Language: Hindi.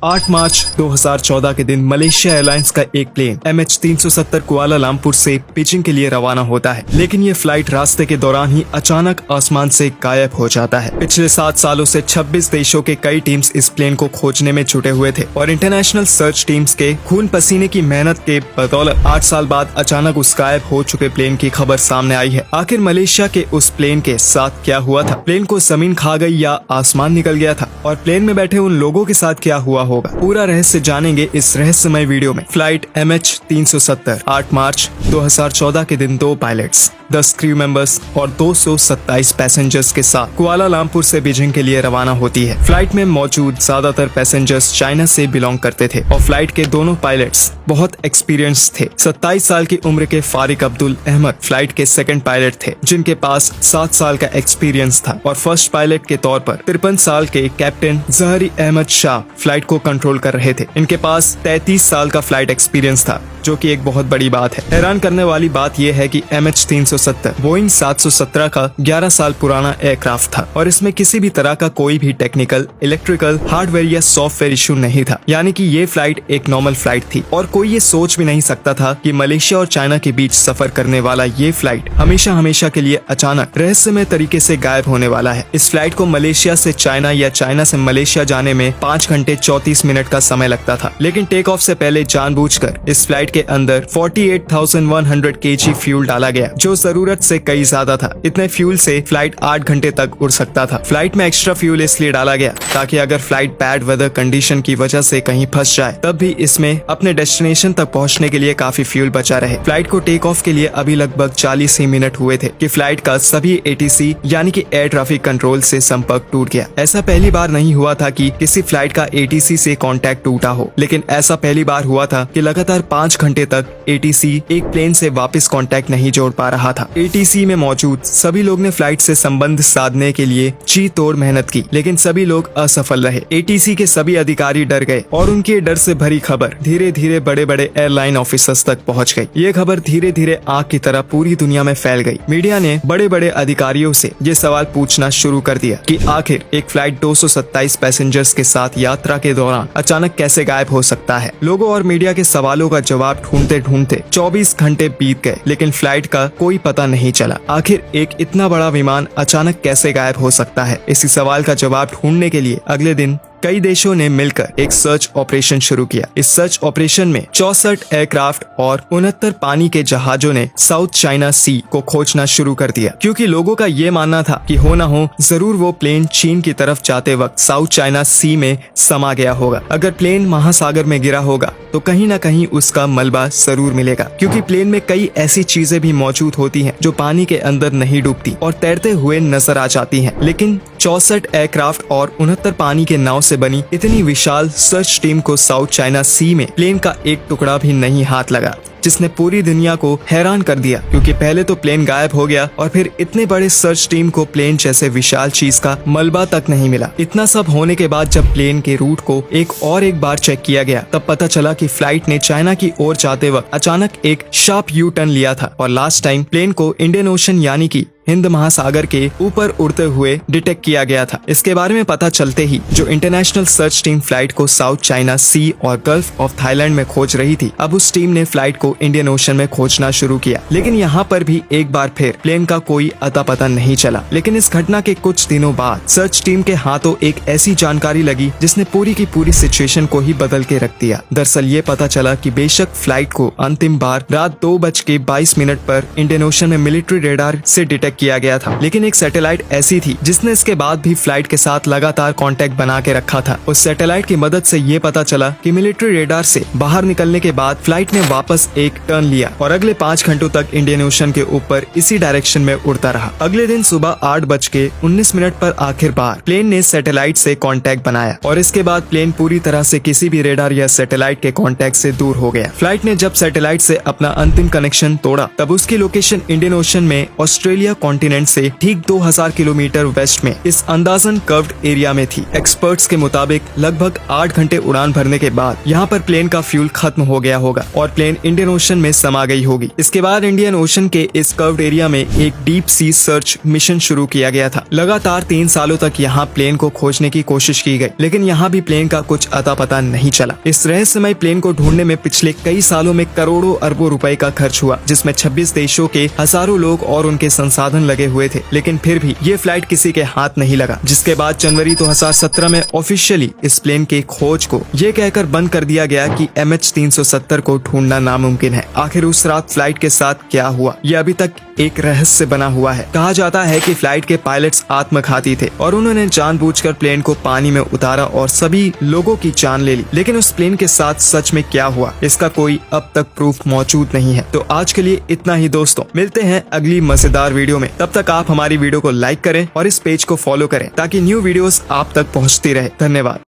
8 मार्च 2014 के दिन मलेशिया एयरलाइंस का एक प्लेन MH370 कुआलालंपुर से बीजिंग के लिए रवाना होता है, लेकिन ये फ्लाइट रास्ते के दौरान ही अचानक आसमान से गायब हो जाता है। पिछले 7 सालों से 26 देशों के कई टीम्स इस प्लेन को खोजने में जुटे हुए थे और इंटरनेशनल सर्च टीम्स के खून पसीने की मेहनत के बदौलत 8 साल बाद अचानक उस गायब हो चुके प्लेन की खबर सामने आई है। आखिर मलेशिया के उस प्लेन के साथ क्या हुआ था? प्लेन को जमीन खा गई या आसमान निकल गया था? और प्लेन में बैठे उन लोगों के साथ क्या हुआ होगा? पूरा रहस्य जानेंगे इस रहस्यमय वीडियो में। फ्लाइट MH370 8 मार्च 2014 के दिन 2 पायलट्स, 10 क्रू मेंबर्स और 227 पैसेंजर्स के साथ कुआलालंपुर से बीजिंग के लिए रवाना होती है। फ्लाइट में मौजूद ज्यादातर पैसेंजर्स चाइना से बिलोंग करते थे और फ्लाइट के दोनों पायलट्स बहुत एक्सपीरियंस थे। 27 साल की उम्र के फारिक अब्दुल अहमद फ्लाइट के सेकंड पायलट थे, जिनके पास 7 साल का एक्सपीरियंस था, और फर्स्ट पायलट के तौर पर 53 साल के कैप्टन जहरी अहमद शाह फ्लाइट को कंट्रोल कर रहे थे। इनके पास 33 साल का फ्लाइट एक्सपीरियंस था, जो कि एक बहुत बड़ी बात है। हैरान करने वाली बात यह है कि MH370 बोइंग 717 का 11 साल पुराना एयरक्राफ्ट था और इसमें किसी भी तरह का कोई भी टेक्निकल, इलेक्ट्रिकल, हार्डवेयर या सॉफ्टवेयर इशू नहीं था। यानी कि ये फ्लाइट एक नॉर्मल फ्लाइट थी और कोई ये सोच भी नहीं सकता था कि मलेशिया और चाइना के बीच सफर करने वाला ये फ्लाइट हमेशा के लिए अचानक रहस्यमय तरीके से गायब होने वाला है। इस फ्लाइट को मलेशिया से चाइना या चाइना से मलेशिया जाने में 5 घंटे 34 मिनट का समय लगता था, लेकिन टेक ऑफ से पहले जानबूझकर इस फ्लाइट के अंदर 48,100 kg फ्यूल डाला गया, जो जरूरत से कई ज्यादा था। इतने फ्यूल से फ्लाइट 8 घंटे तक उड़ सकता था। फ्लाइट में एक्स्ट्रा फ्यूल इसलिए डाला गया ताकि अगर फ्लाइट बैड वेदर कंडीशन की वजह से कहीं फंस जाए, तब भी इसमें अपने डेस्टिनेशन तक पहुंचने के लिए काफी फ्यूल बचा रहे। फ्लाइट को टेक ऑफ के लिए अभी लगभग 40 ही मिनट हुए थे कि फ्लाइट का सभी ATC यानी कि एयर ट्रैफिक कंट्रोल से संपर्क टूट गया। ऐसा पहली बार नहीं हुआ था कि किसी फ्लाइट का ATC से कांटेक्ट टूटा हो, लेकिन ऐसा पहली बार हुआ था कि लगातार 5 घंटे तक ATC एक प्लेन से वापस कांटेक्ट नहीं जोड़ पा रहा था। ATC में मौजूद सभी लोग ने फ्लाइट से संबंध साधने के लिए जी तोड़ मेहनत की, लेकिन सभी लोग असफल रहे। ATC के सभी अधिकारी डर गए और उनके डर से भरी खबर धीरे धीरे बड़े बड़े एयरलाइन ऑफिसर्स तक पहुंच गई। ये खबर धीरे धीरे आग की तरह पूरी दुनिया में फैल गई। मीडिया ने बड़े बड़े अधिकारियों से ये सवाल पूछना शुरू कर दिया कि आखिर एक फ्लाइट 227 पैसेंजर्स के साथ यात्रा के दौरान अचानक कैसे गायब हो सकता है। लोगों और मीडिया के सवालों का जवाब ढूंढते ढूंढते 24 घंटे बीत गए, लेकिन फ्लाइट का कोई पता नहीं चला। आखिर एक इतना बड़ा विमान अचानक कैसे गायब हो सकता है? इसी सवाल का जवाब ढूंढने के लिए अगले दिन कई देशों ने मिलकर एक सर्च ऑपरेशन शुरू किया। इस सर्च ऑपरेशन में 64 एयरक्राफ्ट और 69 पानी के जहाजों ने साउथ चाइना सी को खोजना शुरू कर दिया, क्योंकि लोगों का ये मानना था कि हो ना हो जरूर वो प्लेन चीन की तरफ जाते वक्त साउथ चाइना सी में समा गया होगा। अगर प्लेन महासागर में गिरा होगा तो कहीं ना कहीं उसका मलबा जरूर मिलेगा, क्योंकि प्लेन में कई ऐसी चीजें भी मौजूद होती हैं जो पानी के अंदर नहीं डूबती और तैरते हुए नजर आ जाती हैं। लेकिन 64 एयरक्राफ्ट और 69 पानी के नाव से बनी इतनी विशाल सर्च टीम को साउथ चाइना सी में प्लेन का एक टुकड़ा भी नहीं हाथ लगा, जिसने पूरी दुनिया को हैरान कर दिया। क्योंकि पहले तो प्लेन गायब हो गया और फिर इतने बड़े सर्च टीम को प्लेन जैसे विशाल चीज का मलबा तक नहीं मिला। इतना सब होने के बाद जब प्लेन के रूट को एक बार चेक किया गया, तब पता चला कि फ्लाइट ने चाइना की ओर जाते वक्त अचानक एक शार्प यू टर्न लिया था और लास्ट टाइम प्लेन को इंडियन ओशन यानी कि हिंद महासागर के ऊपर उड़ते हुए डिटेक्ट किया गया था। इसके बारे में पता चलते ही जो इंटरनेशनल सर्च टीम फ्लाइट को साउथ चाइना सी और गल्फ ऑफ थाईलैंड में खोज रही थी, अब उस टीम ने फ्लाइट को इंडियन ओशन में खोजना शुरू किया। लेकिन यहाँ पर भी एक बार फिर प्लेन का कोई अता पता नहीं चला। लेकिन इस घटना के कुछ दिनों बाद सर्च टीम के हाथों एक ऐसी जानकारी लगी जिसने पूरी की पूरी सिचुएशन को ही बदल के रख दिया। दरअसल ये पता चला कि बेशक फ्लाइट को अंतिम बार रात 2:22 पर इंडियन ओशन में मिलिट्री रेडार से डिटेक्ट किया गया था, लेकिन एक सैटेलाइट ऐसी थी जिसने इसके बाद भी फ्लाइट के साथ लगातार कांटेक्ट बना के रखा था। उस सैटेलाइट की मदद से ये पता चला कि मिलिट्री रेडार से बाहर निकलने के बाद फ्लाइट ने वापस एक टर्न लिया और अगले 5 घंटों तक इंडियन ओशन के ऊपर इसी डायरेक्शन में उड़ता रहा। अगले दिन सुबह 8:19 पर आखिरकार प्लेन ने सैटेलाइट से कांटेक्ट बनाया और इसके बाद प्लेन पूरी तरह से किसी भी रेडार या सैटेलाइट के कांटेक्ट से दूर हो गया। फ्लाइट ने जब सैटेलाइट से अपना अंतिम कनेक्शन तोड़ा, तब उसकी लोकेशन इंडियन ओशन में ऑस्ट्रेलिया कॉन्टिनेंट से ठीक 2000 किलोमीटर वेस्ट में इस अंदाजन कर्व्ड एरिया में थी। एक्सपर्ट्स के मुताबिक लगभग 8 घंटे उड़ान भरने के बाद यहाँ पर प्लेन का फ्यूल खत्म हो गया होगा और प्लेन इंडियन ओशन में समा गई होगी। इसके बाद इंडियन ओशन के इस कर्व्ड एरिया में एक डीप सी सर्च मिशन शुरू किया गया था। लगातार 3 सालों तक यहाँ प्लेन को खोजने की कोशिश की गई, लेकिन यहाँ भी प्लेन का कुछ अता पता नहीं चला। इस रहस्यमय प्लेन को ढूंढने में पिछले कई सालों में करोड़ों अरबों रुपए का खर्च हुआ, जिसमें 26 देशों के हजारों लोग और उनके संसाधन लगे हुए थे, लेकिन फिर भी ये फ्लाइट किसी के हाथ नहीं लगा। जिसके बाद जनवरी 2017 में ऑफिशियली इस प्लेन के खोज को ये कहकर बंद कर दिया गया कि MH370 को ढूंढना नामुमकिन है। आखिर उस रात फ्लाइट के साथ क्या हुआ, ये अभी तक एक रहस्य बना हुआ है। कहा जाता है कि फ्लाइट के पायलट्स आत्मघाती थे और उन्होंने जानबूझकर प्लेन को पानी में उतारा और सभी लोगों की जान ले ली। लेकिन उस प्लेन के साथ सच में क्या हुआ, इसका कोई अब तक प्रूफ मौजूद नहीं है। तो आज के लिए इतना ही दोस्तों, मिलते हैं अगली मजेदार वीडियो में। तब तक आप हमारी वीडियो को लाइक करें और इस पेज को फॉलो करें ताकि न्यू वीडियोस आप तक पहुंचती रहे। धन्यवाद।